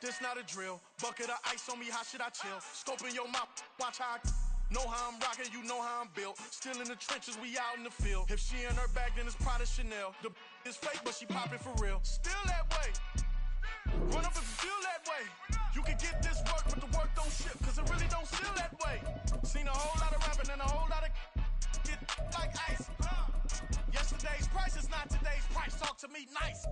This not a drill. Bucket of ice on me, how should I chill? Scope in your mouth, watch how I know how I'm rocking, you know how I'm built. Still in the trenches, we out in the field. If she in her bag, then it's Prada Chanel. The is fake, but she popping for real. Still that way. Run up if you feel that way. You can get this work, but the work don't ship, cause it really don't feel that way. Seen a whole lot of rapping and a whole lot of get like ice. Yesterday's price is not today's price. Talk to me nice.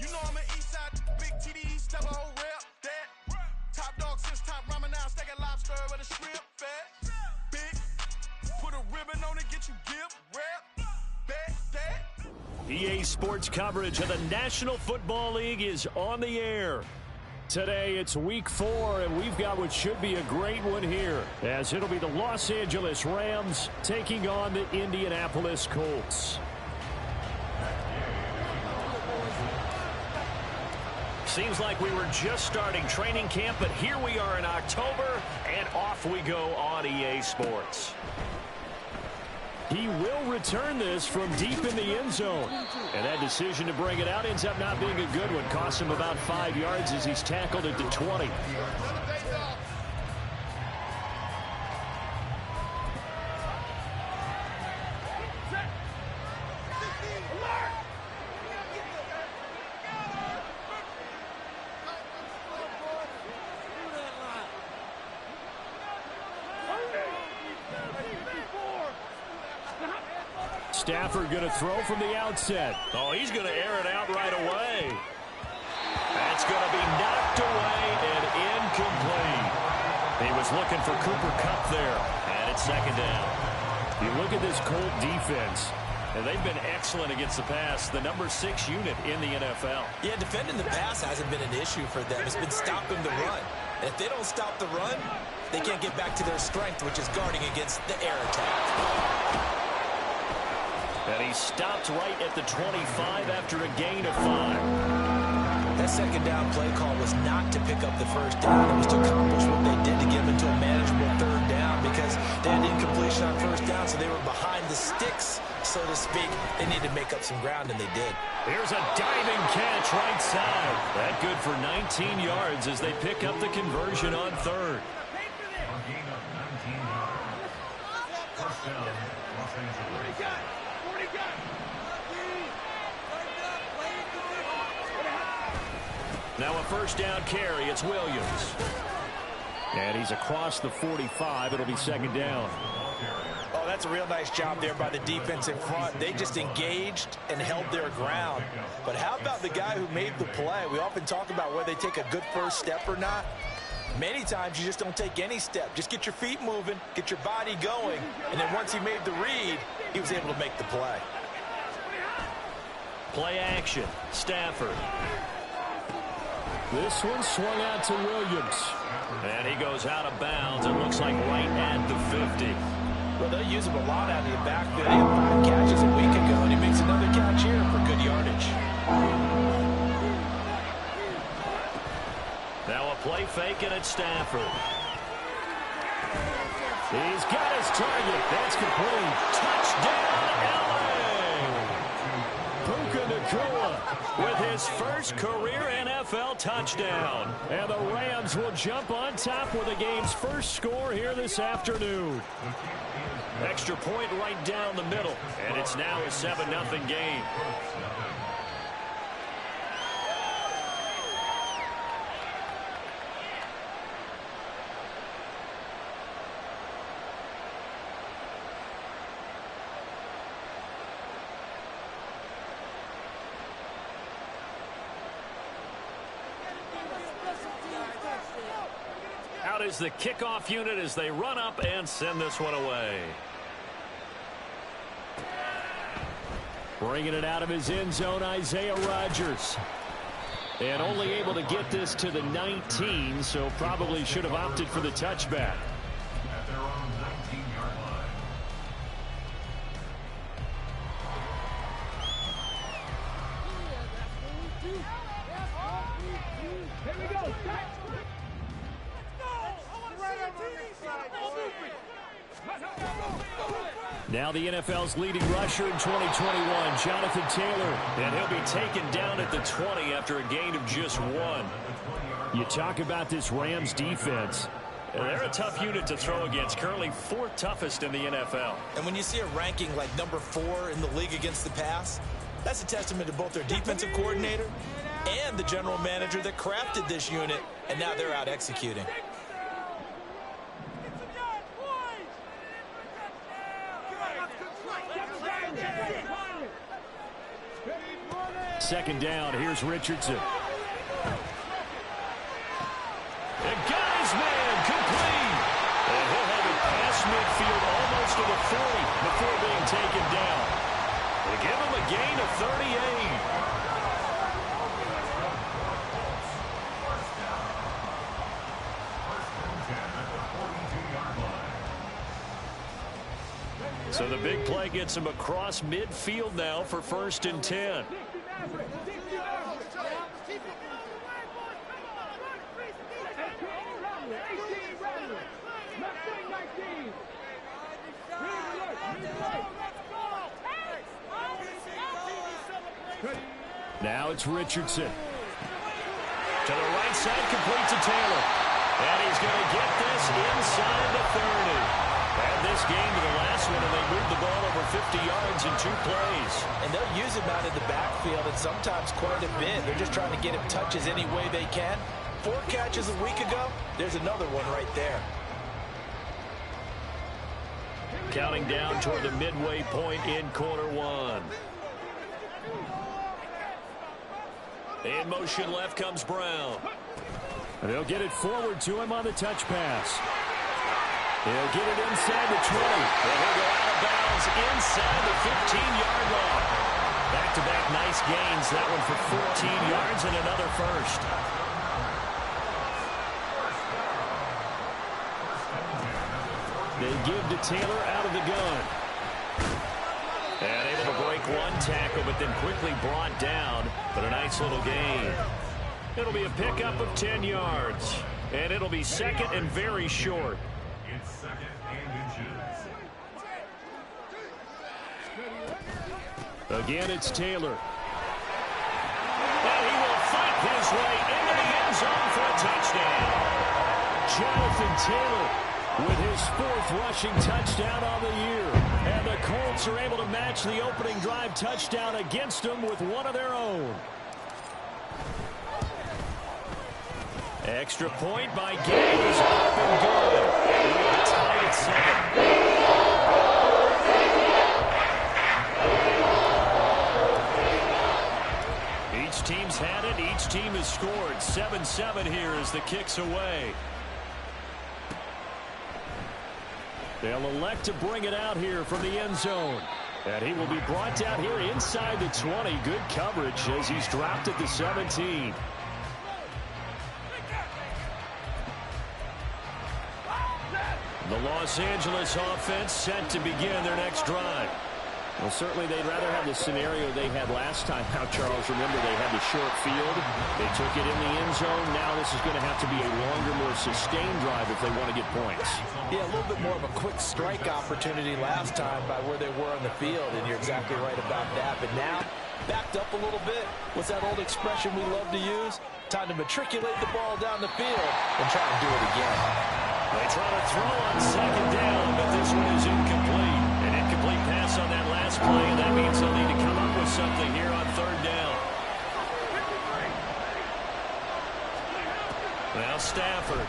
You know I'm an Eastside, big TD, step a whole rep, that. Top dog since top ramen now, steak and lobster with a shrimp, fat. Big, put a ribbon on it, get you gift, rep, bet, that. EA Sports coverage of the National Football League is on the air. Today it's week 4, and we've got what should be a great one here, as it'll be the Los Angeles Rams taking on the Indianapolis Colts. Seems like we were just starting training camp, but here we are in October, and off we go on EA Sports. He will return this from deep in the end zone. And that decision to bring it out ends up not being a good one. Costs him about 5 yards as he's tackled at the 20. Stafford going to throw from the outset. Oh, he's going to air it out right away. That's going to be knocked away and incomplete. He was looking for Cooper Kupp there, and it's second down. You look at this Colt defense, and they've been excellent against the pass, the number 6 unit in the NFL. Yeah, defending the pass hasn't been an issue for them. It's been stopping the run. And if they don't stop the run, they can't get back to their strength, which is guarding against the air attack. And he stopped right at the 25 after a gain of 5. That second down play call was not to pick up the first down. It was to accomplish what they did to get them into a manageable third down, because they had incompletion on first down, so they were behind the sticks, so to speak. They needed to make up some ground, and they did. Here's a diving catch right side. That good for 19 yards as they pick up the conversion on third. Now a first down carry. It's Williams. And he's across the 45. It'll be second down. Oh, that's a real nice job there by the defense in front. They just engaged and held their ground. But how about the guy who made the play? We often talk about whether they take a good first step or not. Many times you just don't take any step. Just get your feet moving, get your body going, and then once he made the read, he was able to make the play. Play action. Stafford. This one swung out to Williams. And he goes out of bounds. It looks like right at the 50. Well, they'll use him a lot out of the backfield. He had 5 catches a week ago, and he makes another catch here for good yardage. Now a play fake, and it's Stafford. He's got his target. That's complete. Touchdown, LA! Puka Nacua with his first career NFL touchdown. And the Rams will jump on top with the game's first score here this afternoon. Extra point right down the middle. And it's now a 7-0 game. Out is the kickoff unit as they run up and send this one away. Bringing it out of his end zone, Isaiah Rodgers. And only able to get this to the 19, so probably should have opted for the touchback. At their own 19-yard line. Here we go. Now the NFL's leading rusher in 2021, Jonathan Taylor. And he'll be taken down at the 20 after a gain of just 1. You talk about this Rams defense. They're a tough unit to throw against, currently 4th toughest in the NFL. And when you see a ranking like number 4 in the league against the pass, that's a testament to both their defensive coordinator and the general manager that crafted this unit, and now they're out executing. Second down, here's Richardson. And got his man, complete. And he'll have it past midfield almost to the 40 before being taken down. They give him a gain of 38. So the big play gets him across midfield now for 1st and 10. Now it's Richardson. To the right side, complete to Taylor. And he's going to get this inside the 30. Add this game to the last one, and they moved the ball over 50 yards in 2 plays. And they'll use him out in the backfield, and sometimes quite a bit. They're just trying to get him touches any way they can. 4 catches a week ago, there's another one right there. Counting down toward the midway point in quarter 1. In motion left comes Brown. And they'll get it forward to him on the touch pass. He'll get it inside the 20. And he'll go out of bounds inside the 15-yard line. Back-to-back nice gains. That one for 14 yards and another first. They give to Taylor out of the gun. And able to break 1 tackle, but then quickly brought down. But a nice little gain. It'll be a pickup of 10 yards. And it'll be 2nd and very short. It's 2nd and inches. Again, it's Taylor. And he will fight his way into the end zone for a touchdown. Jonathan Taylor with his 4th rushing touchdown on the year. And the Colts are able to match the opening drive touchdown against them with one of their own. Extra point by Gaines. Up and good. We're tied at 7. Each team's had it. Each team has scored. 7-7 here as the kick's away. They'll elect to bring it out here from the end zone. And he will be brought down here inside the 20. Good coverage as he's dropped at the 17. The Los Angeles offense set to begin their next drive. Well, certainly they'd rather have the scenario they had last time out, Charles. Remember, they had the short field. They took it in the end zone. Now this is going to have to be a longer, more sustained drive if they want to get points. Yeah, a little bit more of a quick strike opportunity last time by where they were on the field, and you're exactly right about that. But now, backed up a little bit. What's that old expression we love to use? Time to matriculate the ball down the field and try to do it again. They try to throw on 2nd down, but this one is incomplete. An incomplete pass on that last play, and that means they'll need to come up with something here on 3rd down. Now Stafford.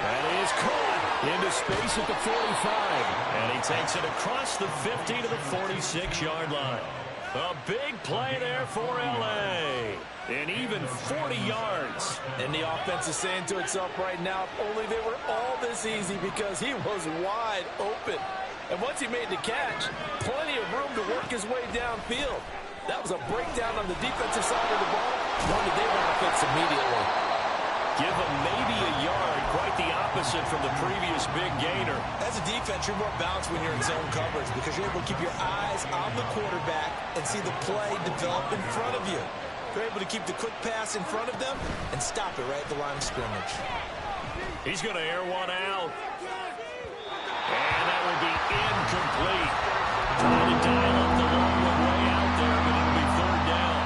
And he is caught into space at the 45. And he takes it across the 50 to the 46-yard line. A big play there for L.A. And even 40 yards. And the offense is saying to itself right now, if only they were all this easy, because he was wide open. And once he made the catch, plenty of room to work his way downfield. That was a breakdown on the defensive side of the ball. One that they want to fix immediately. Give him maybe a yard, quite the opposite from the previous big gainer. As a defense, you're more balanced when you're in zone coverage because you're able to keep your eyes on the quarterback and see the play develop in front of you. You're able to keep the quick pass in front of them and stop it right at the line of scrimmage. He's going to air one out. And that will be incomplete. Trying to dial up the long way out there, but it'll be third down.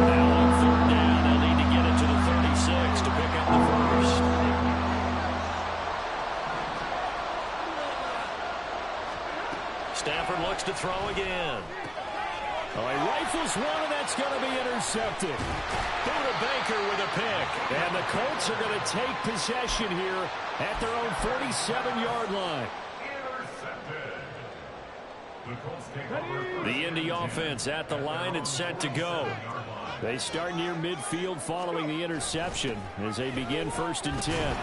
Now on third down, they'll need to get it to the 36 to pick up the first. Stafford looks to throw again. Oh, he rifles one, and that's going to be intercepted. Buda Baker with a pick. And the Colts are going to take possession here at their own 47-yard line. The Indy offense at the line and set to go. They start near midfield following the interception as they begin 1st and 10.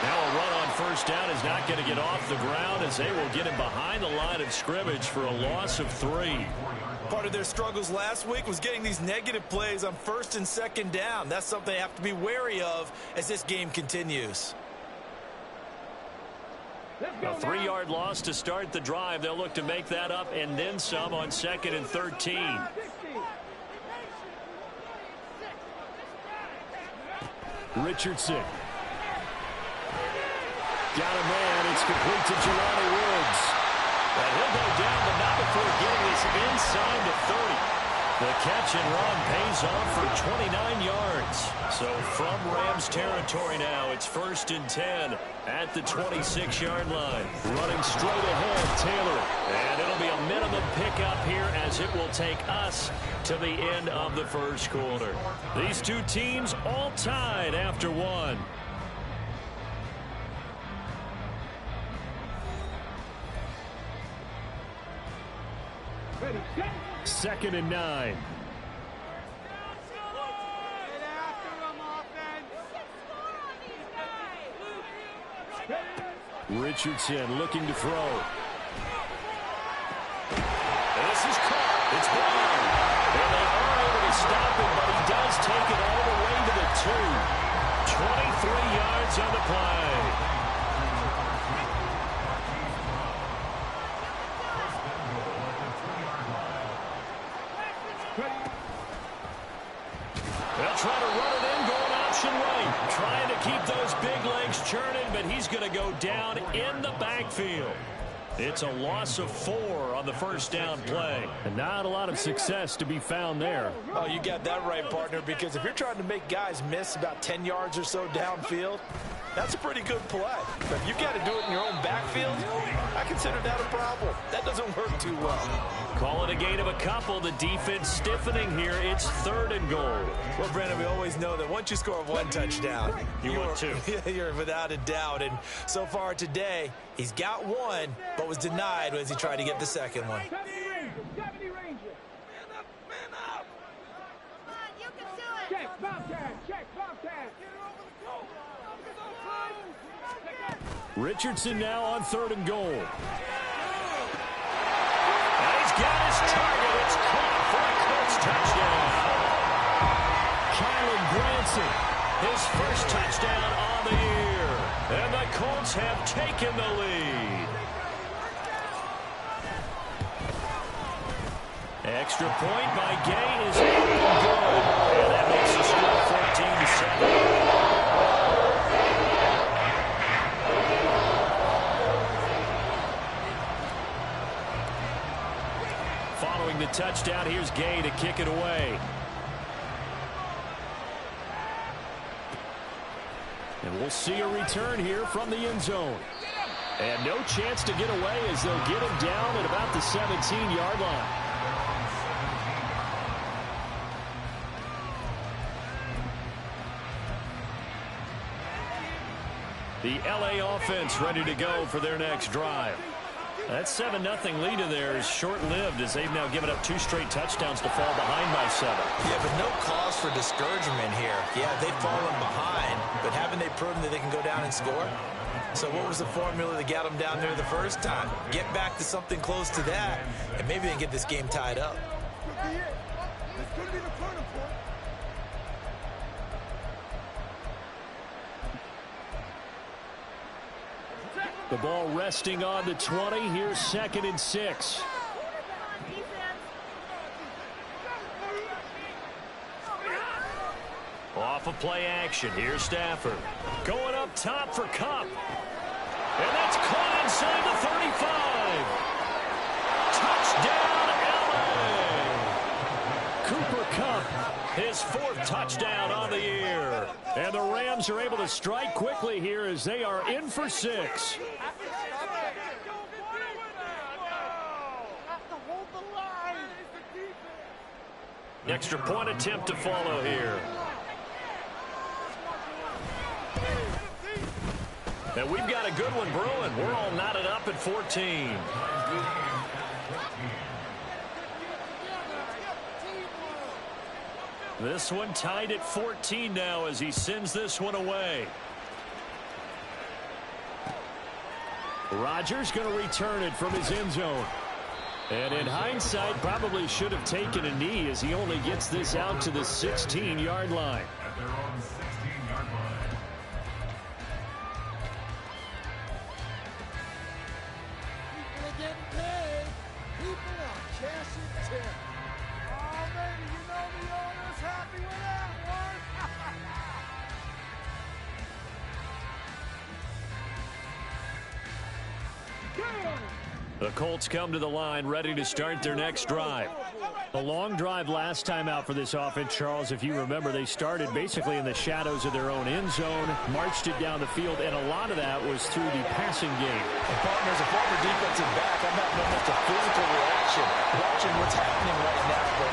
Now a run on first down is not going to get off the ground as they will get him behind the line of scrimmage for a loss of 3. Part of their struggles last week was getting these negative plays on 1st and 2nd down. That's something they have to be wary of as this game continues. A 3-yard loss to start the drive. They'll look to make that up and then some on 2nd and 13. Richardson. Got a man. It's complete to Jelani Woods. And he'll go down, but not before getting this inside the 30. The catch and run pays off for 29 yards. So from Rams territory now, it's 1st and 10 at the 26-yard line. Running straight ahead, Taylor. And it'll be a minimum pickup here as it will take us to the end of the first quarter. These two teams all tied after one. Second and 9. Richardson looking to throw. This is caught. It's blown. And they are able to stop him, but he does take it all the way to the 2. 23 yards on the play. They'll try to run it in, going option right. Trying to keep those big legs churning, but he's going to go down in the backfield. It's a loss of 4 on the first down play. And not a lot of success to be found there. Oh, you got that right, partner, because if you're trying to make guys miss about 10 yards or so downfield, that's a pretty good play. But if you got to do it in your own backfield, I consider that a problem. That doesn't work too well. Call it a gain of a couple. The defense stiffening here. It's 3rd and goal. Well, Brandon, we always know that once you score 1 touchdown, want 2. You're without a doubt. And so far today, he's got 1, but was denied as he tried to get the second one. Deputy Ranger. Man up, man up. Come on, you can do it. Check, Bobcat, check, Bobcat. Get it over the goal. Richardson now on 3rd and goal. And he's got his target. It's caught for a Colts touchdown. Kylan Granson. His first touchdown on the year. And the Colts have taken the lead. Extra point by Gay is up and good. And that makes the score 14-7. Following the touchdown, here's Gay to kick it away. And we'll see a return here from the end zone. And no chance to get away as they'll get him down at about the 17-yard line. The LA offense ready to go for their next drive. That 7-0 lead of theirs is short-lived as they've now given up 2 straight touchdowns to fall behind by 7. Yeah, but no cause for discouragement here. Yeah, they've fallen behind, but haven't they proven that they can go down and score? So what was the formula that got them down there the first time? Get back to something close to that, and maybe they can get this game tied up. The ball resting on the 20. Here's 2nd and 6. Off of play action. Here's Stafford. Going up top for Cup. And that's caught inside the 35. Touchdown, LA. Cooper Kupp, his 4th touchdown on the year. And the Rams are able to strike quickly here as they are in for 6. Extra point attempt to follow here. And we've got a good one brewing. We're all knotted up at 14. This one tied at 14 now as he sends this one away. Rodgers going to return it from his end zone. And in hindsight, probably should have taken a knee as he only gets this out to the 16-yard line. At their own 16-yard line. People are getting paid. People are cashing tips. Oh, baby, you know the owner's happy with that one. The Colts come to the line ready to start their next drive. The long drive last time out for this offense, Charles, if you remember, they started basically in the shadows of their own end zone, marched it down the field, and a lot of that was through the passing game. And partner, as a former defensive back, I'm having almost a physical reaction watching what's happening right now. But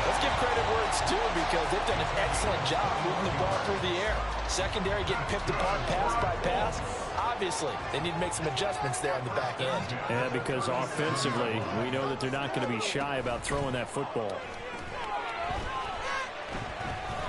let's give credit where it's due because they've done an excellent job moving the ball through the air. Secondary getting picked apart pass by pass. Obviously, they need to make some adjustments there on the back end. Yeah, because offensively, we know that they're not going to be shy about throwing that football.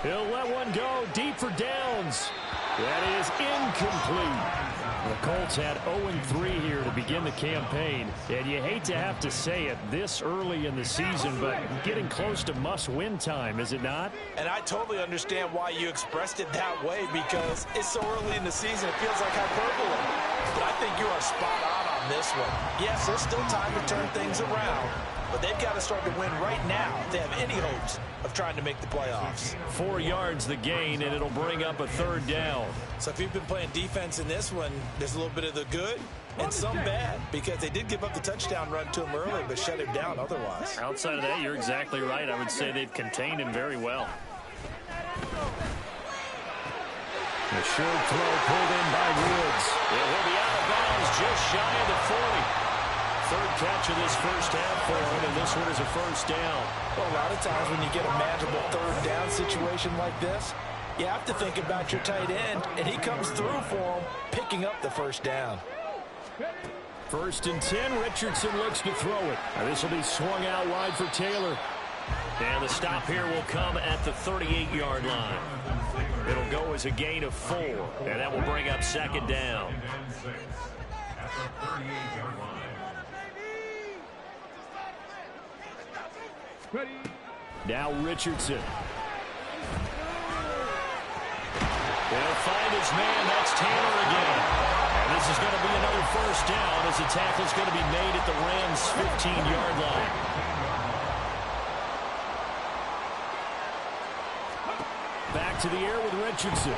He'll let one go deep for downs. That is incomplete. The Colts had 0-3 here to begin the campaign, and you hate to have to say it this early in the season, but getting close to must-win time, is it not? And I totally understand why you expressed it that way because it's so early in the season, it feels like hyperbole. But I think you are spot on this one. Yes, there's still time to turn things around, but they've got to start to win right now if they have any hopes of trying to make the playoffs. 4 yards the gain, and it'll bring up a 3rd down. So if you've been playing defense in this one, there's a little bit of the good and some bad because they did give up the touchdown run to him early but shut him down otherwise. Outside of that, you're exactly right. I would say they've contained him very well. A short throw pulled in by Woods. It will be out of bounds just shy of the 40. 3rd catch of this first half for him, and this one is a 1st down. Well, a lot of times when you get a manageable 3rd down situation like this, you have to think about your tight end, and he comes through for him, picking up the 1st down. 1st and 10, Richardson looks to throw it. Now this will be swung out wide for Taylor. And the stop here will come at the 38-yard line. It'll go as a gain of 4, and that will bring up 2nd down. At the 38-yard line. Now Richardson. They'll find his man. That's Taylor again. And this is going to be another 1st down as the tackle's going to be made at the Rams' 15-yard line. Back to the air with Richardson.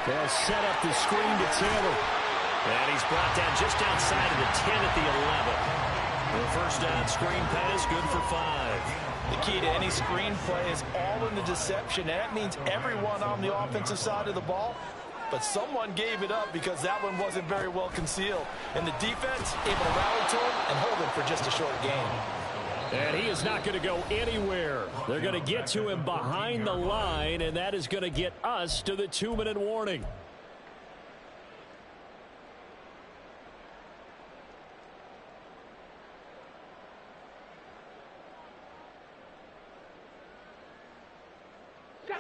They'll set up the screen to Taylor. And he's brought down just outside of the 10 at the 11. The 1st down screen pass, good for 5. The key to any screen play is all in the deception. And that means everyone on the offensive side of the ball. But someone gave it up because that one wasn't very well concealed. And the defense able to rally to him and hold him for just a short gain. And he is not going to go anywhere. They're going to get to him behind the line, and that is going to get us to the 2-minute warning.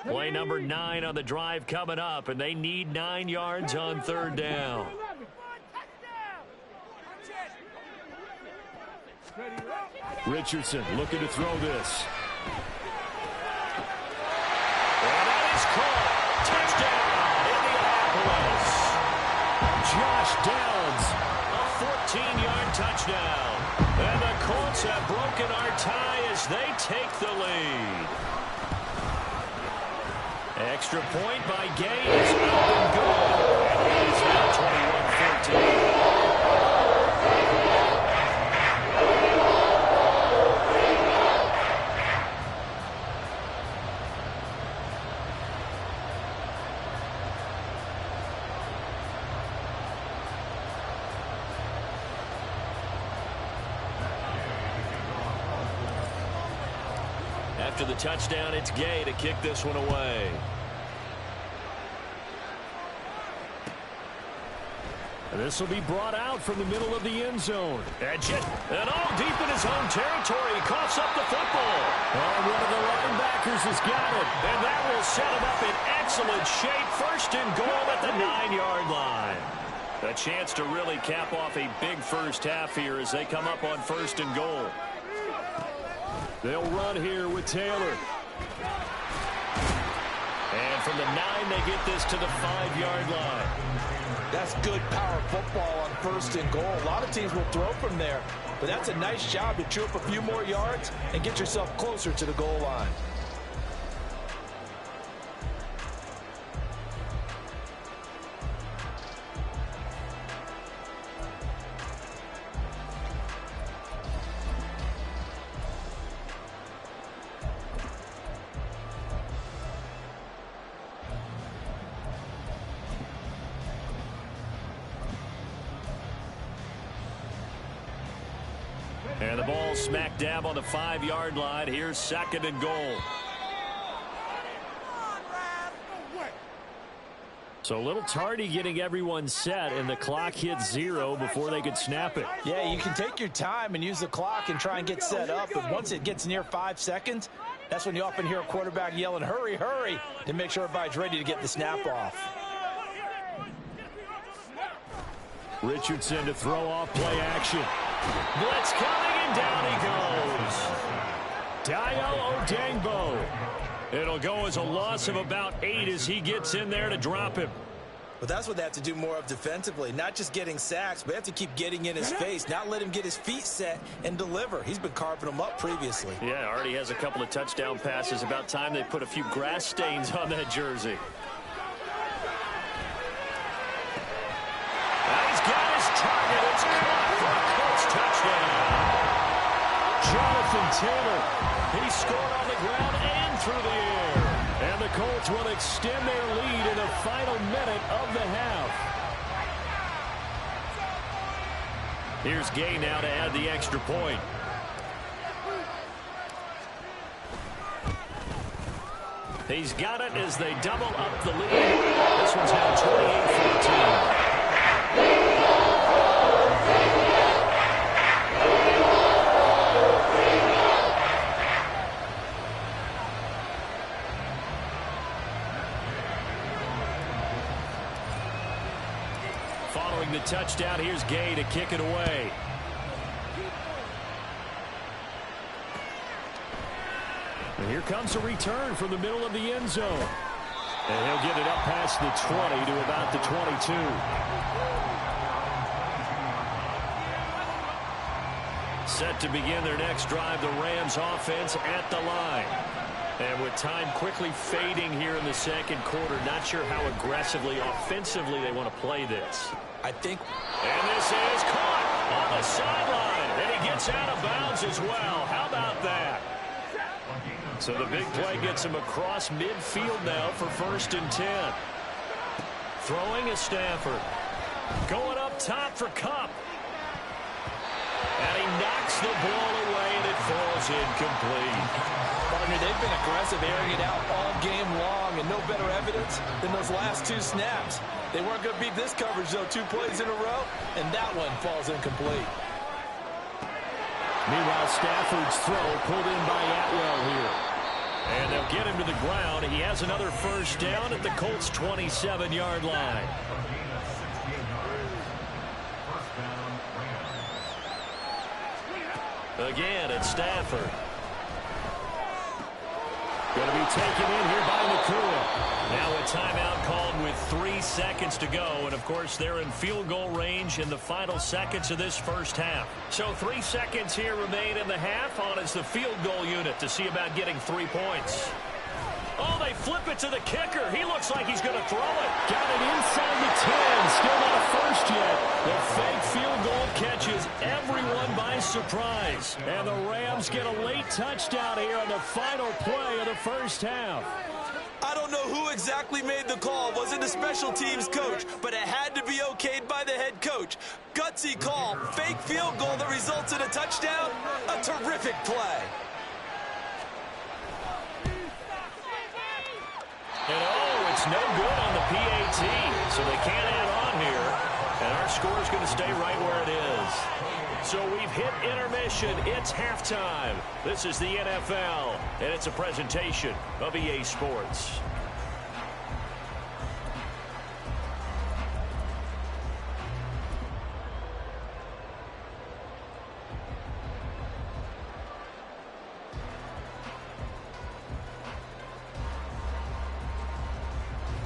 Play number 9 on the drive coming up, and they need 9 yards on 3rd down. Richardson looking to throw this. And that is caught. Touchdown, Indianapolis. Josh Downs, a 14-yard touchdown. And the Colts have broken our tie as they take the lead. Extra point by Gay is up and good. And it is now 21-14. After the touchdown, it's Gay to kick this one away. This will be brought out from the middle of the end zone. And all deep in his own territory. He coughs up the football. And one of the linebackers has got it. And that will set him up in excellent shape. First and goal at the 9-yard line. A chance to really cap off a big first half here as they come up on first and goal. They'll run here with Taylor. And from the 9, they get this to the 5-yard line. That's good power football on first and goal. A lot of teams will throw from there, but that's a nice job to chew up a few more yards and get yourself closer to the goal line. And the ball smack dab on the 5-yard line. Here's second and goal. So a little tardy getting everyone set, and the clock hit 0 before they could snap it. Yeah, you can take your time and use the clock and try and get set up, but once it gets near 5 seconds, that's when you often hear a quarterback yelling, hurry, hurry, to make sure everybody's ready to get the snap off. Richardson to throw off play action. Blitz coming, and down he goes. Dayo Odengbo. It'll go as a loss of about 8 as he gets in there to drop him. But that's what they have to do more of defensively, not just getting sacks, but they have to keep getting in his face, not let him get his feet set and deliver. He's been carving them up previously. Yeah, already has a couple of touchdown passes. About time they put a few grass stains on that jersey. He's got his target. It's caught for a Colts touchdown. Jonathan Taylor. He scored on the ground and through the air. And the Colts will extend their lead in the final minute of the half. Here's Gay now to add the extra point. He's got it as they double up the lead. This one's now 28-14. Following the touchdown, here's Gay to kick it away. And here comes a return from the middle of the end zone. And he'll get it up past the 20 to about the 22. Set to begin their next drive, the Rams offense at the line. And with time quickly fading here in the second quarter, not sure how aggressively, offensively they want to play this. I think. And this is caught on the sideline. And he gets out of bounds as well. How about that? So the big play gets him across midfield now for first and 10. Throwing is Stafford. Going up top for Kupp. And he knocks the ball away, and it falls incomplete. Partner, they've been aggressive, airing it out all game long, and no better evidence than those last 2 snaps. They weren't going to beat this coverage, though, 2 plays in a row, and that one falls incomplete. Meanwhile, Stafford's throw pulled in by Atwell here. And they'll get him to the ground. He has another first down at the Colts' 27-yard line. Again, it's Stafford. Going to be taken in here by Nakua. Now a timeout called with 3 seconds to go. And, of course, they're in field goal range in the final seconds of this first half. So 3 seconds here remain in the half. On is the field goal unit to see about getting 3 points. Oh, they flip it to the kicker. He looks like he's going to throw it. Got it inside the 10. Still not a first yet. The fake field goal catches everyone by surprise. And the Rams get a late touchdown here on the final play of the first half. I don't know who exactly made the call. Wasn't a special teams coach, but it had to be okayed by the head coach. Gutsy call. Fake field goal that results in a touchdown. A terrific play. It's no good on the PAT, so they can't add on here. And our score is going to stay right where it is. So we've hit intermission. It's halftime. This is the NFL, and it's a presentation of EA Sports.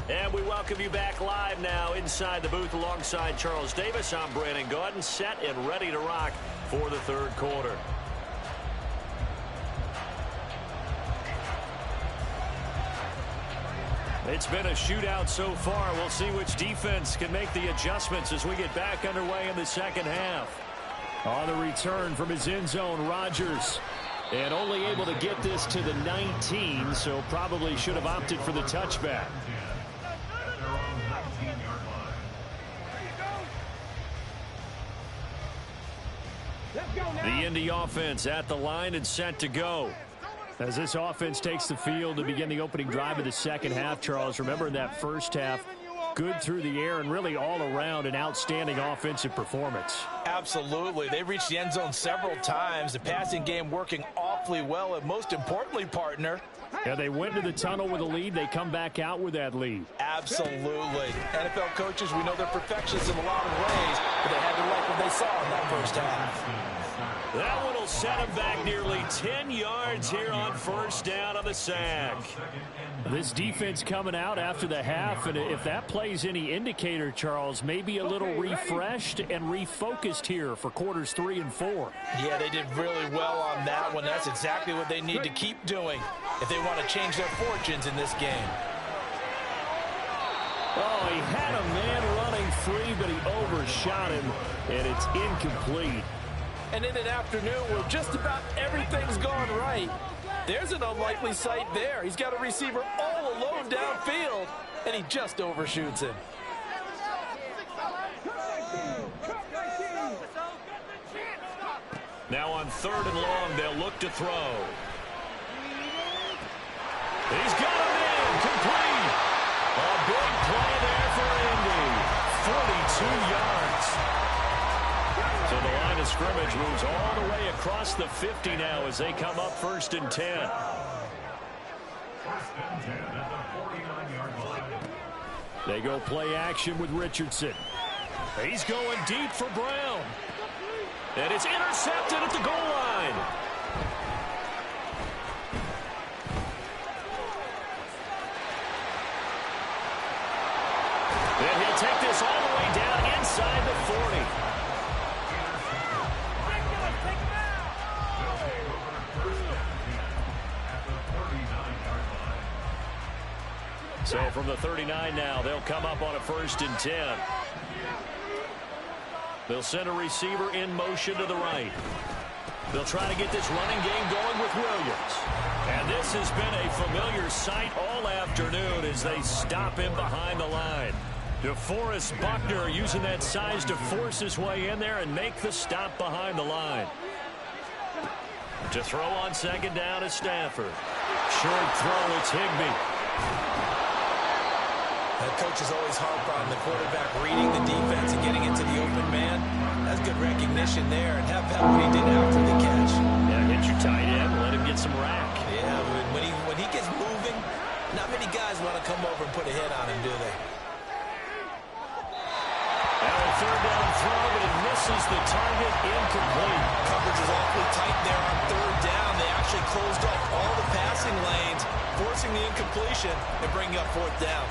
And we welcome you back live now inside the booth alongside Charles Davis. I'm Brandon Gaudin, set and ready to rock for the third quarter. It's been a shootout so far. We'll see which defense can make the adjustments as we get back underway in the second half. On the return from his end zone, Rodgers. And only able to get this to the 19, so probably should have opted for the touchback. The Indy offense at the line and set to go. As this offense takes the field to begin the opening drive of the second half, Charles, remember in that first half, good through the air and really all around an outstanding offensive performance. Absolutely. They reached the end zone several times. The passing game working awfully well, and most importantly, partner. Yeah, they went to the tunnel with a lead. They come back out with that lead. Absolutely. NFL coaches, we know they're perfectionists in a lot of ways, but they had to like what they saw in that first half. That one will set him back nearly 10 yards here on first down on the sack. This defense coming out after the half, and if that plays any indicator, Charles, maybe a little refreshed and refocused here for quarters 3 and 4. Yeah, they did really well on that one. That's exactly what they need to keep doing if they want to change their fortunes in this game. Oh, he had a man running free, but he overshot him, and it's incomplete. And in an afternoon where just about everything's gone right, there's an unlikely sight there. He's got a receiver all alone downfield, and he just overshoots him. Now on 3rd and long, they'll look to throw. He's got him in, complete. A big play there for Indy. 42 yards. So the line of scrimmage moves all the way across the 50 now as they come up 1st and 10. 1st and 10 at the 49-yard line. They go play action with Richardson. He's going deep for Brown. And it's intercepted at the goal line. And he'll take this all the way down inside the 40. So from the 39 now, they'll come up on a 1st and 10. They'll send a receiver in motion to the right. They'll try to get this running game going with Williams. And this has been a familiar sight all afternoon as they stop him behind the line. DeForest Buckner using that size to force his way in there and make the stop behind the line. To throw on 2nd down is Stafford. Short throw, it's Higbee. That coach is always harp on the quarterback reading the defense and getting into the open man. That's good recognition there, and have what he did after the catch. Yeah, hit your tight end, let him get some rack. Yeah, when he gets moving, not many guys want to come over and put a hit on him, do they? And a 3rd down throw, but it misses the target, incomplete. Coverage is awfully tight there on 3rd down. They actually closed off all the passing lanes, forcing the incompletion and bringing up 4th down.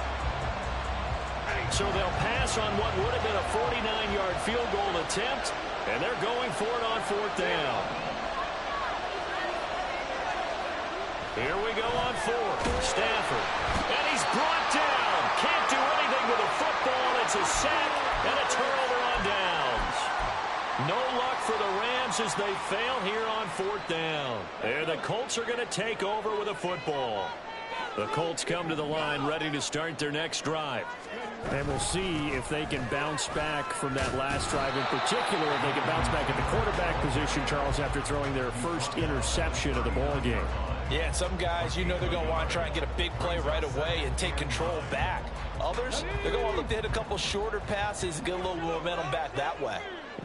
So they'll pass on what would have been a 49-yard field goal attempt, and they're going for it on 4th down. Here we go on 4th. Stafford. And he's brought down. Can't do anything with a football. It's a sack and a turnover on downs. No luck for the Rams as they fail here on 4th down. And the Colts are going to take over with a football. The Colts come to the line ready to start their next drive. And we'll see if they can bounce back from that last drive. In particular, if they can bounce back at the quarterback position, Charles, after throwing their first interception of the ball game. Yeah, and some guys, you know they're going to want to try and get a big play right away and take control back. Others, they're going to want to look to hit a couple shorter passes, get a little momentum back that way.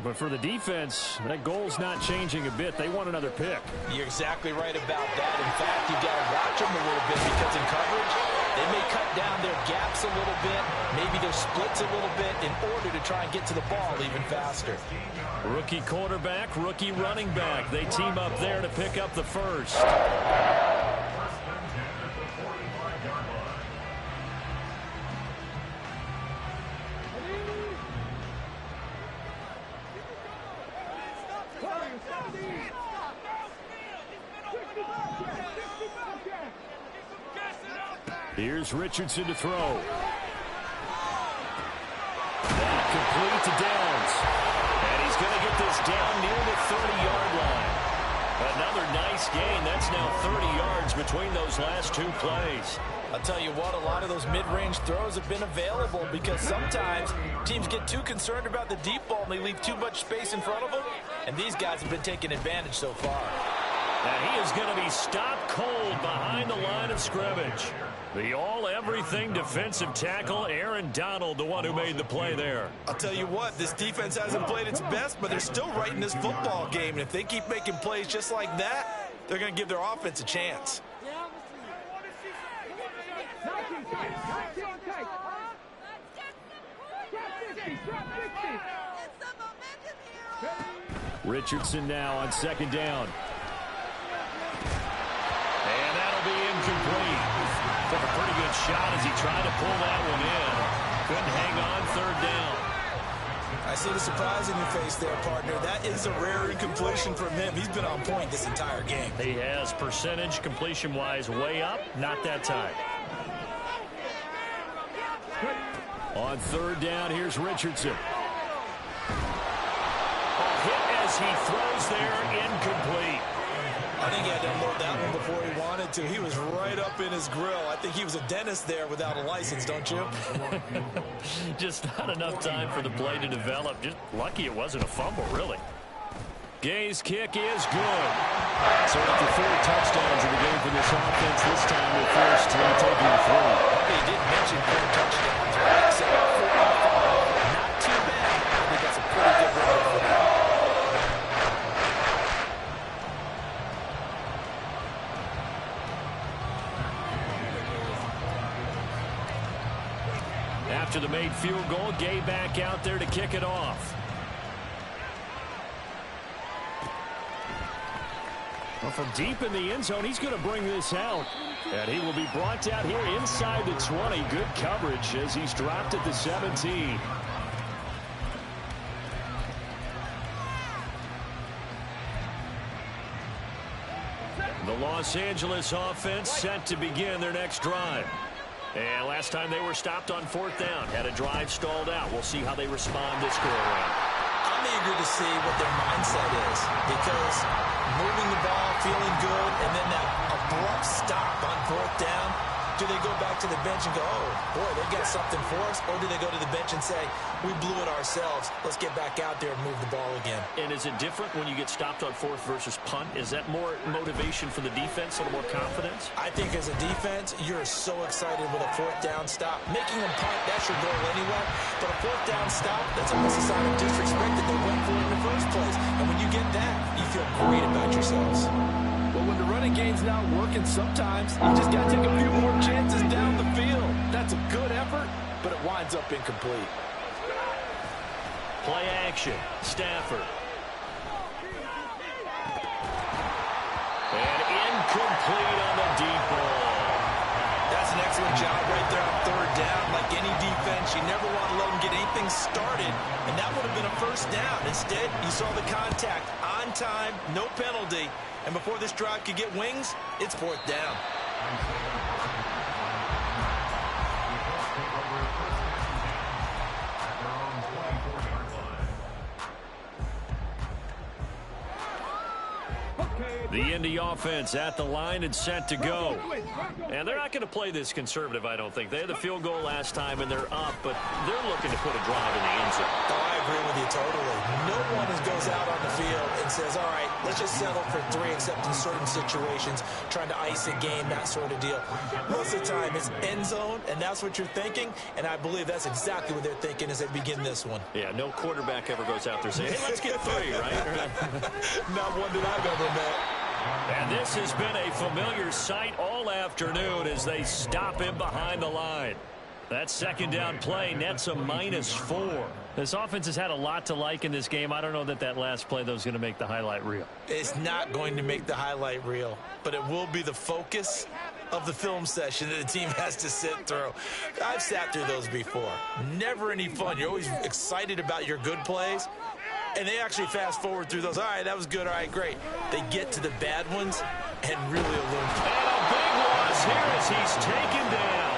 But for the defense, that goal's not changing a bit. They want another pick. You're exactly right about that. In fact, you've got to watch them a little bit because in coverage, they may cut down their gaps a little bit, maybe their splits a little bit in order to try and get to the ball even faster. Rookie quarterback, rookie running back. They team up there to pick up the first. Here's Richardson to throw. That complete to Downs. And he's going to get this down near the 30-yard line. Another nice gain. That's now 30 yards between those last two plays. I'll tell you what, a lot of those mid-range throws have been available because sometimes teams get too concerned about the deep ball and they leave too much space in front of them. And these guys have been taking advantage so far. And he is going to be stopped cold behind the line of scrimmage. The all-everything defensive tackle, Aaron Donald, the one who made the play there. I'll tell you what, this defense hasn't played its best, but they're still right in this football game. And if they keep making plays just like that, they're going to give their offense a chance. Richardson now on second down. And that'll be incomplete. Took a pretty good shot as he tried to pull that one in. Couldn't hang on third down. I see the surprise in your face there, partner. That is a rare incompletion from him. He's been on point this entire game. He has percentage completion-wise way up, not that time. On third down, here's Richardson. A hit as he throws there, incomplete. I think he had to unload that one before he wanted to. He was right up in his grill. I think he was a dentist there without a license, don't you? Just not enough time for the play to develop. Just lucky it wasn't a fumble, really. Gay's kick is good. So after 4 touchdowns in the game for this offense, this time the first three taking the 3. They did mention 4 touchdowns, right? So 4 not too bad. I think that's a pretty good record for them. After the made field goal, Gay back out there to kick it off. Well, from deep in the end zone, he's going to bring this out. And he will be brought down here inside the 20. Good coverage as he's dropped at the 17. The Los Angeles offense set to begin their next drive. And last time they were stopped on 4th down, had a drive stalled out. We'll see how they respond this go around. I'm eager to see what their mindset is because moving the ball, feeling good, and then that abrupt stop on 4th down, do they go back to the bench and go, oh, boy, they got something for us? Or do they go to the bench and say, we blew it ourselves. Let's get back out there and move the ball again. And is it different when you get stopped on 4th versus punt? Is that more motivation for the defense, a little more confidence? I think as a defense, you're so excited with a 4th down stop. Making them punt, that's your goal anyway. But a 4th down stop, that's almost a sign of disrespect that they went for it in the first place. And when you get that, you feel great about yourselves. But when the running game's not working, sometimes you just got to take a few more chances down the field. That's a good effort, but it winds up incomplete. Play action. Stafford. And incomplete on the deep ball. That's an excellent job right there on 3rd down. Like any defense, you never want to let them get anything started, and that would have been a first down. Instead, you saw the contact on time, no penalty, and before this drive could get wings, it's 4th down. Okay, The Indy offense at the line and set to go. And they're not going to play this conservative, I don't think. They had the field goal last time, and they're up, but they're looking to put a drive in the end zone. Oh, I agree with you totally. No one goes out on the field and says, all right, let's just settle for 3, except in certain situations, trying to ice a game, that sort of deal. Most of the time, it's end zone, and that's what you're thinking, and I believe that's exactly what they're thinking as they begin this one. Yeah, no quarterback ever goes out there saying, hey, let's get 3, right? Not one that I've ever met. And this has been a familiar sight all afternoon as they stop him behind the line. That second down play nets a -4. This offense has had a lot to like in this game. I don't know that that last play, though, is going to make the highlight reel. It's not going to make the highlight reel, but it will be the focus of the film session that the team has to sit through. I've sat through those before. Never any fun. You're always excited about your good plays, and they actually fast forward through those. All right, that was good. All right, great. They get to the bad ones and really illuminate. And a big loss here as he's taken down.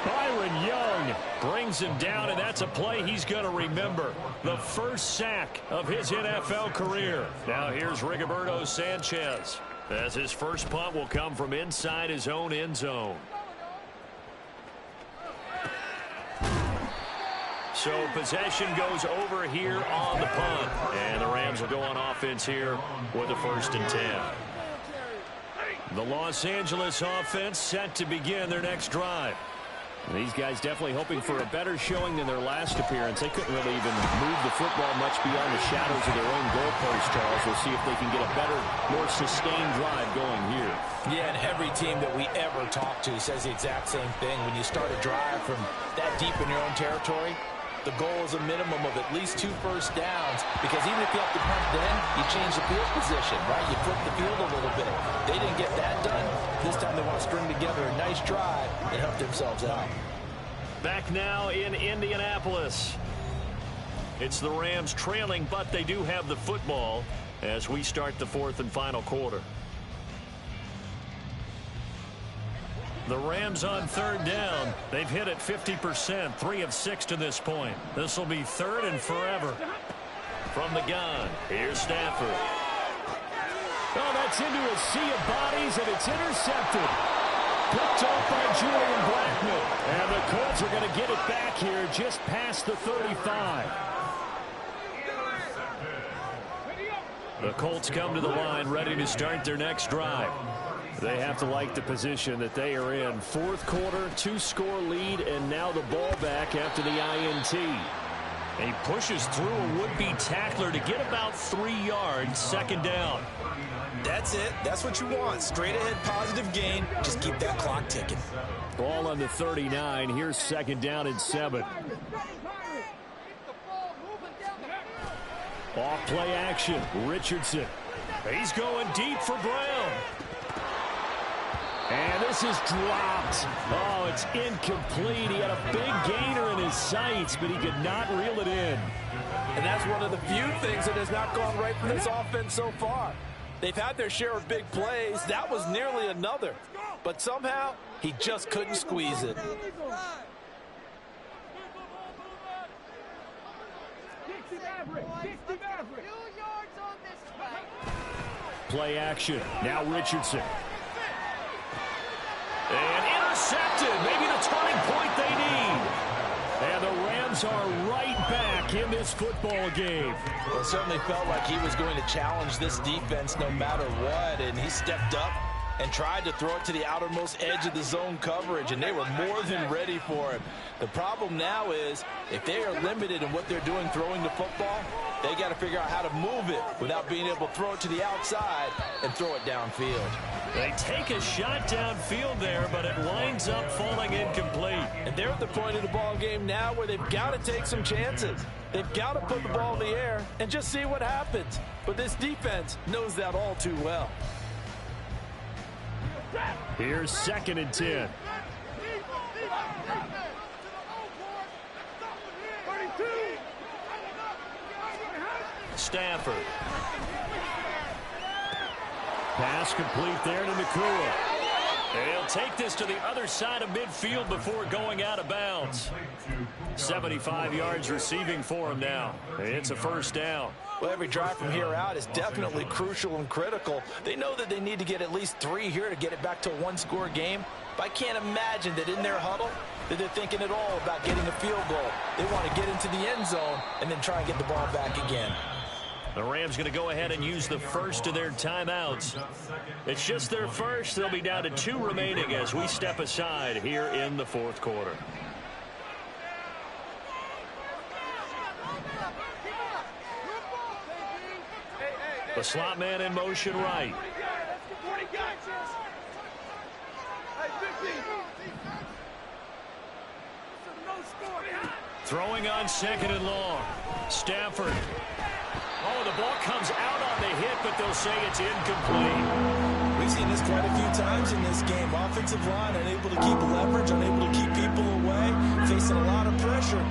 Byron Young brings him down, and that's a play he's going to remember. The first sack of his NFL career. Now here's Rigoberto Sanchez, as his first punt will come from inside his own end zone. So possession goes over here on the punt, and the Rams will go on offense here with the 1st and 10. The Los Angeles offense set to begin their next drive. These guys definitely hoping for a better showing than their last appearance. They couldn't really even move the football much beyond the shadows of their own goalpost, Charles. We'll see if they can get a better, more sustained drive going here. Yeah, and every team that we ever talk to says the exact same thing. When you start a drive from that deep in your own territory, the goal is a minimum of at least 2 first downs, because even if you have to punt then, you change the field position, right? You flip the field a little bit. They didn't get that done. This time they want to string together a nice drive and help themselves out. Back now in Indianapolis. It's the Rams trailing, but they do have the football as we start the 4th and final quarter. The Rams on 3rd down. They've hit it 50%, 3 of 6 to this point. This will be 3rd and forever. From the gun, here's Stafford. Oh, that's into a sea of bodies, and it's intercepted. Picked off by Julian Blackman. And the Colts are going to get it back here just past the 35. The Colts come to the line ready to start their next drive. They have to like the position that they are in. 4th quarter, 2-score lead, and now the ball back after the INT. And he pushes through a would-be tackler to get about 3 yards, 2nd down. That's it. That's what you want. Straight ahead positive gain. Just keep that clock ticking. Ball on the 39. Here's 2nd down and 7. Off play action. Richardson. He's going deep for Brown. And this is dropped. Oh, it's incomplete. He had a big gainer in his sights, but he could not reel it in. And that's one of the few things that has not gone right for this offense so far. They've had their share of big plays. That was nearly another. But somehow, he just couldn't squeeze it. Play action. Now Richardson. And intercepted. Maybe the turning point they need. And the Rams are right back in this football game. Well, it certainly felt like he was going to challenge this defense no matter what, and he stepped up and tried to throw it to the outermost edge of the zone coverage, and they were more than ready for him. The problem now is, if they are limited in what they're doing throwing the football, they got to figure out how to move it without being able to throw it to the outside and throw it downfield. They take a shot downfield there, but it winds up falling incomplete. And they're at the point of the ball game now where they've got to take some chances. They've got to put the ball in the air and just see what happens. But this defense knows that all too well. Here's 2nd and 10. Stafford. Pass complete there to Nakua. And he'll take this to the other side of midfield before going out of bounds. 75 yards receiving for him now. It's a 1st down. Well, every drive from here out is definitely crucial and critical. They know that they need to get at least 3 here to get it back to a one-score game. But I can't imagine that in their huddle that they're thinking at all about getting a field goal. They want to get into the end zone and then try and get the ball back again. The Rams going to go ahead and use the first of their timeouts. It's just their first. They'll be down to 2 remaining as we step aside here in the fourth quarter. The slot man in motion right. Throwing on 2nd and long. Stafford. Oh, the ball comes out on the hit, but they'll say it's incomplete. We've seen this quite a few times in this game. Offensive line unable to keep leverage, unable to keep people away, facing a lot of pressure.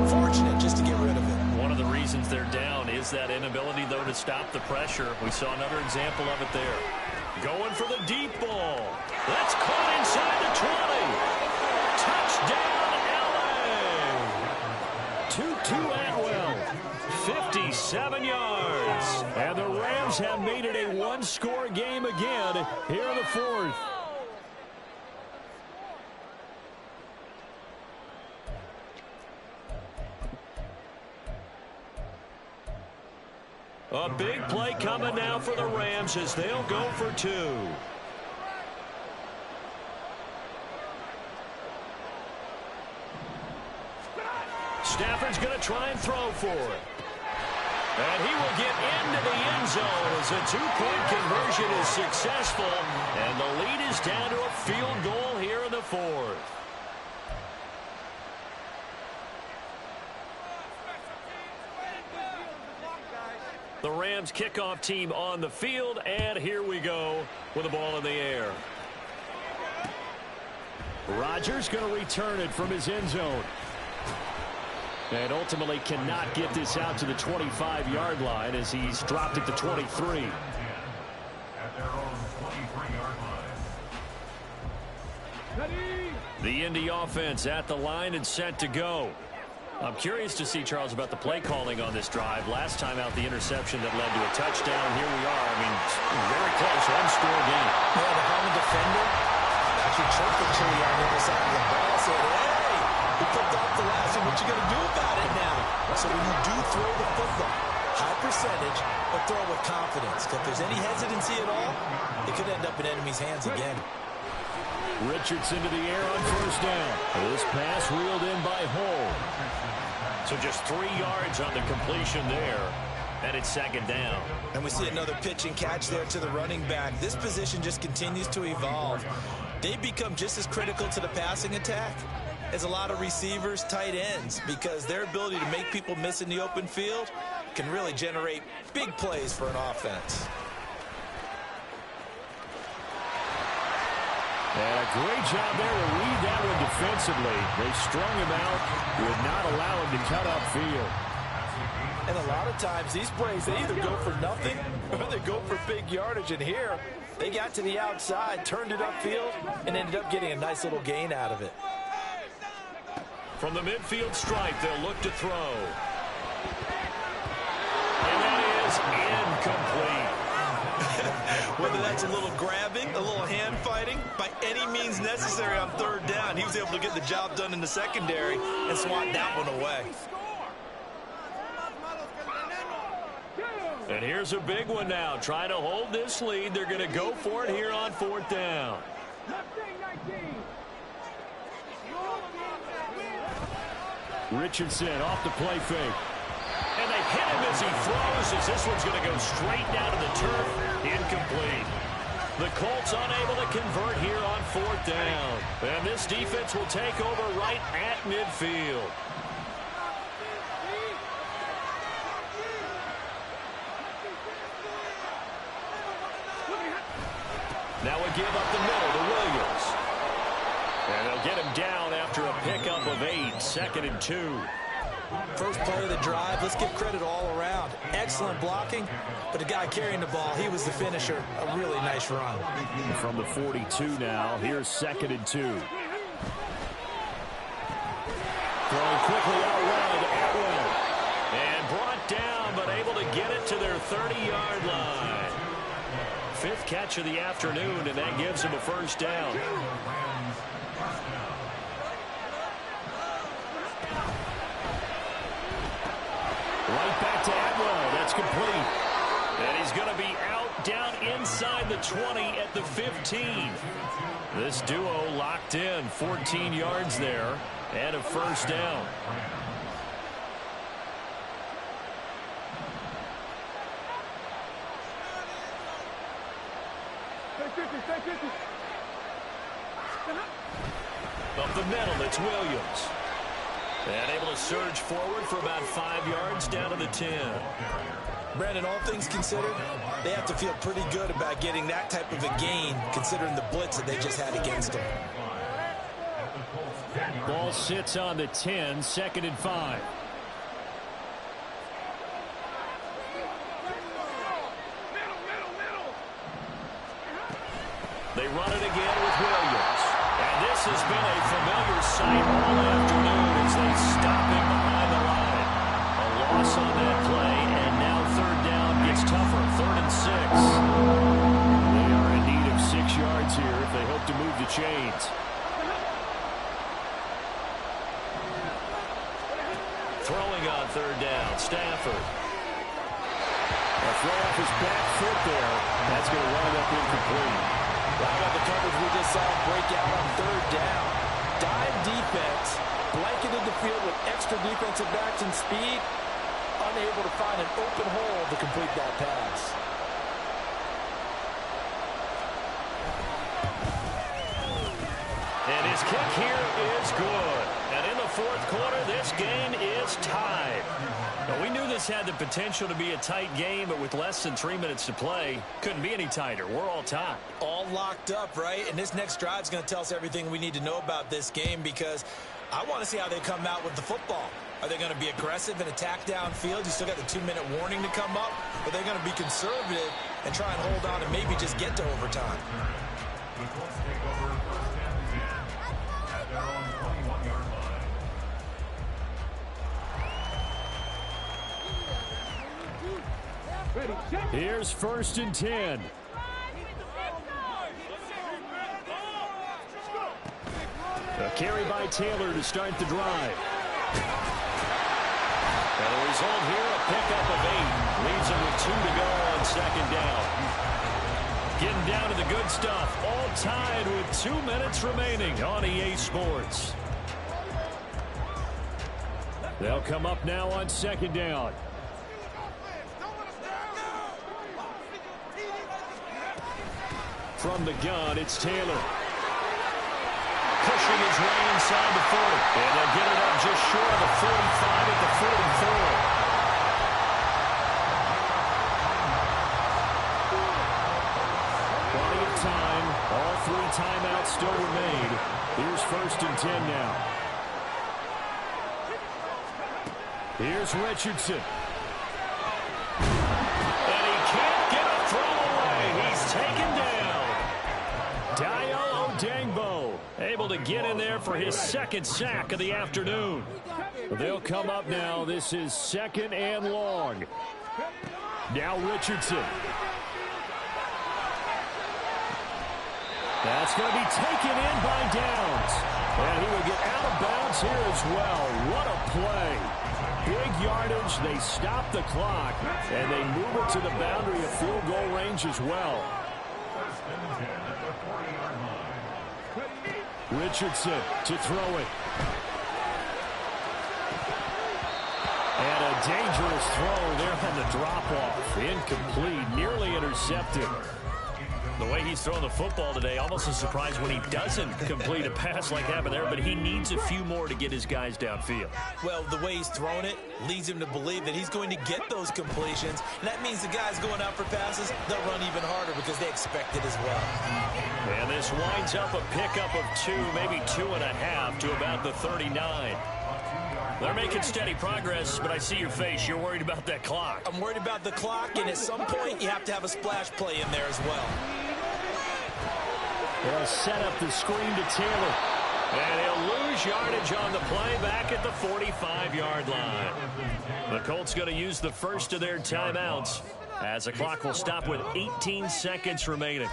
Fortunate just to get rid of it. One of the reasons they're down is that inability, though, to stop the pressure. We saw another example of it there. Going for the deep ball. That's caught inside the 20. Touchdown, LA. 2-2 Atwell. 57 yards. And the Rams have made it a one-score game again here in the fourth. A big play coming now for the Rams as they'll go for 2. Stafford's going to try and throw for it. And he will get into the end zone as a 2-point conversion is successful. And the lead is down to a field goal here in the fourth. The Rams kickoff team on the field, and here we go with the ball in the air. Rodgers going to return it from his end zone. And ultimately cannot get this out to the 25-yard line as he's dropped it to 23. At their own 23-yard line. The Indy offense at the line and set to go. I'm curious to see, Charles, about the play calling on this drive. Last time out, the interception that led to a touchdown. Here we are. I mean, very close, one-score game. Yeah, the home defender actually choked the chili on the other side of the ball. Said, hey, we picked off the last one. What you going to do about it now? So when you do throw the football, high percentage, but throw with confidence. If there's any hesitancy at all, it could end up in enemy's hands again. Richardson to the air on first down. This pass reeled in by Hull. So just 3 yards on the completion there. And it's 2nd down. And we see another pitch and catch there to the running back. This position just continues to evolve. They become just as critical to the passing attack as a lot of receivers, tight ends, because their ability to make people miss in the open field can really generate big plays for an offense. And a great job there to read that one defensively. They strung him out, would not allow him to cut upfield. And a lot of times these plays, they either go for nothing or they go for big yardage. And here, they got to the outside, turned it upfield, and ended up getting a nice little gain out of it. From the midfield stripe, they'll look to throw. And that is incomplete. Whether that's a little grabbing, a little hand fighting, by any means necessary on 3rd down, he was able to get the job done in the secondary and swat that one away. And here's a big one now. Trying to hold this lead. They're going to go for it here on 4th down. Richardson off the play fake. And they hit him as he throws, as this one's going to go straight down to the turf. Incomplete. The Colts unable to convert here on 4th down. And this defense will take over right at midfield. Now we give up the middle to Williams. And they'll get him down after a pickup of 8, 2nd and 2. First play of the drive, let's give credit all around. Excellent blocking, but the guy carrying the ball, he was the finisher. A really nice run. From the 42 now, here's 2nd and 2. Throwing quickly out wide, Atwell. And brought down, but 30-yard line. 5th catch of the afternoon, and that gives him a first down. Right back to Atwell. That's complete. And he's going to be out down inside the 20 at the 15. This duo locked in. 14 yards there and a first down. Up the middle, it's Williams. And able to surge forward for about 5 yards down to the 10. Brandon, all things considered, they have to feel pretty good about getting that type of a gain, considering the blitz that they just had against them. Ball sits on the 10, 2nd and 5. They run it again with Williams. And this has been a familiar sight all afternoon as they stop him behind the line. A loss on that play, and now 3rd down gets tougher. 3rd and 6. They are in need of 6 yards here if they hope to move the chains. Throwing on 3rd down, Stafford. A throw off his back foot there. That's going to wind up incomplete. How about the coverage we just saw break out on 3rd down? Dive defense, blanketed the field with extra defensive backs and speed, unable to find an open hole to complete that pass. And his kick here is good. And in the 4th quarter, this game is tied. Now, we knew this had the potential to be a tight game, but with less than 3 minutes to play, couldn't be any tighter. We're all tied. All locked up, right? And this next drive is going to tell us everything we need to know about this game, because I want to see how they come out with the football. Are they going to be aggressive and attack downfield? You still got the 2-minute warning to come up. Or are they going to be conservative and try and hold on and maybe just get to overtime? The Colts take over 1st and 10 at their own 21-yard line. Here's 1st and 10. A carry by Taylor to start the drive. And the result here, a pickup of 8. Leaves him with 2 to go on 2nd down. Getting down to the good stuff. All tied with 2 minutes remaining on EA Sports. They'll come up now on 2nd down. From the gun, it's Taylor. Pushing his way inside the 40. And they'll get it up just short of the 45 at the 44. Plenty of time. All 3 timeouts still remain. Here's 1st and 10 now. Here's Richardson. And he can't get a throw away. He's taken down. Dayo Odangbo able to get in there for his 2nd sack of the afternoon. They'll come up now. This is 2nd and long. Now Richardson. That's going to be taken in by Downs. And he will get out of bounds here as well. What a play. Big yardage. They stop the clock. And they move it to the boundary of field goal range as well. 1st and 10 at the 40-yard line. Richardson to throw it. And a dangerous throw there on the drop-off. Incomplete. Nearly intercepted. The way he's throwing the football today, almost a surprise when he doesn't complete a pass like happened there, but he needs a few more to get his guys downfield. Well, the way he's thrown it leads him to believe that he's going to get those completions. And that means the guys going out for passes, they'll run even harder because they expect it as well. And this winds up a pickup of 2, maybe 2.5 to about the 39. They're making steady progress, but I see your face. You're worried about that clock. I'm worried about the clock, and at some point, you have to have a splash play in there as well. They'll set up the screen to Taylor. And he'll lose yardage on the play back at the 45-yard line. The Colts going to use the first of their timeouts. as the clock will stop with 18 seconds remaining.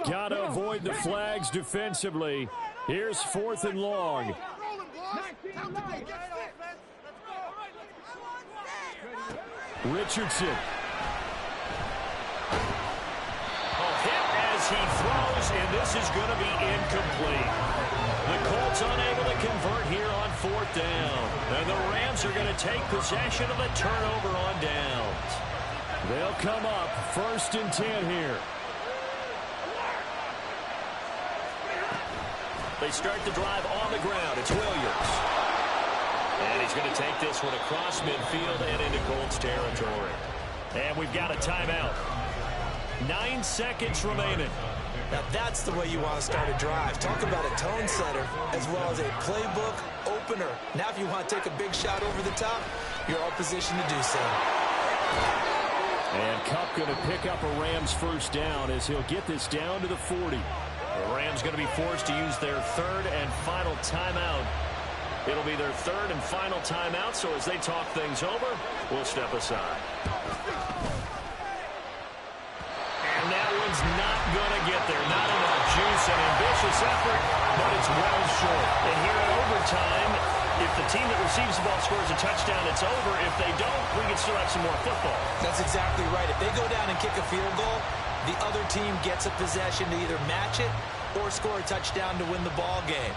Got to avoid the flags defensively. Here's 4th and long. Richardson. Hit as he throws, and this is going to be incomplete. The Colts unable to convert here on 4th down. And the Rams are going to take possession of the turnover on downs. They'll come up 1st and 10 here. They start the drive on the ground. It's Williams. And he's going to take this one across midfield and into Colts territory. And we've got a timeout. 9 seconds remaining. Now that's the way you want to start a drive. Talk about a tone setter as well as a playbook opener. Now if you want to take a big shot over the top, you're all positioned to do so. And Kupp going to pick up a Rams 1st down as he'll get this down to the 40. The Rams going to be forced to use their 3rd and final timeout. It'll be their 3rd and final timeout, so as they talk things over, we'll step aside. And that one's not going to get there. Not enough juice, an ambitious effort, but it's well short. And here in overtime, if the team that receives the ball scores a touchdown, it's over. If they don't, we can still have some more football. That's exactly right. If they go down and kick a field goal, the other team gets a possession to either match it or score a touchdown to win the ball game.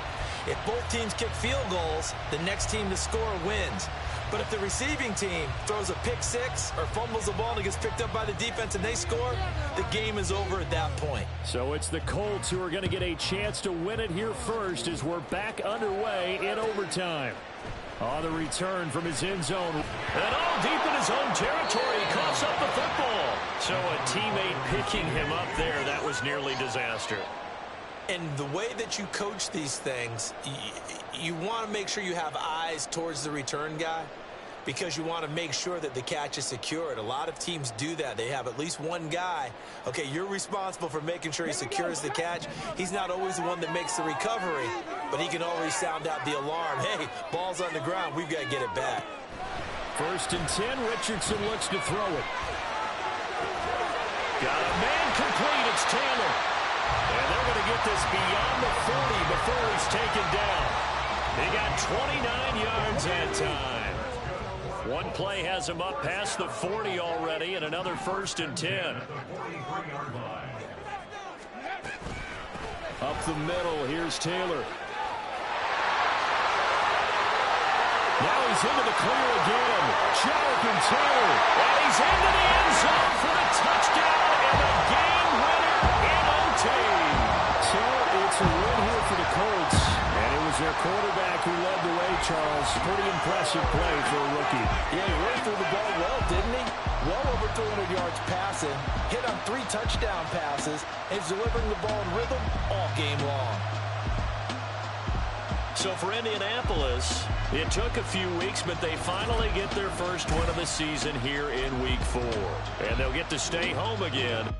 If both teams kick field goals, the next team to score wins. But if the receiving team throws a pick six or fumbles the ball and it gets picked up by the defense and they score, the game is over at that point. So it's the Colts who are going to get a chance to win it here first as we're back underway in overtime. On the return from his end zone. And all deep in his own territory, he coughs up the football. So a teammate picking him up there, that was nearly disaster. And the way that you coach these things, you want to make sure you have eyes towards the return guy because you want to make sure that the catch is secured. A lot of teams do that. They have at least one guy. Okay, you're responsible for making sure he secures the catch. He's not always the one that makes the recovery, but he can always sound out the alarm. Hey, ball's on the ground. We've got to get it back. 1st and 10. Richardson looks to throw it. Got a man complete. It's Taylor. And they're going to get this beyond the 40 before he's taken down. He got 29 yards that time. One play has him up past the 40 already, and another 1st and 10. Up the middle, here's Taylor. Now he's into the clear again. Jonathan Taylor. And he's into the end zone for a touchdown and a game winner in OT. So it's a win here for the Colts. And it was their quarterback who led the way, Charles. Pretty impressive play for a rookie. Yeah, he really threw the ball well, didn't he? Well over 300 yards passing. Hit on 3 touchdown passes. And he's delivering the ball in rhythm all game long. So for Indianapolis, it took a few weeks, but they finally get their first win of the season here in Week 4. And they'll get to stay home again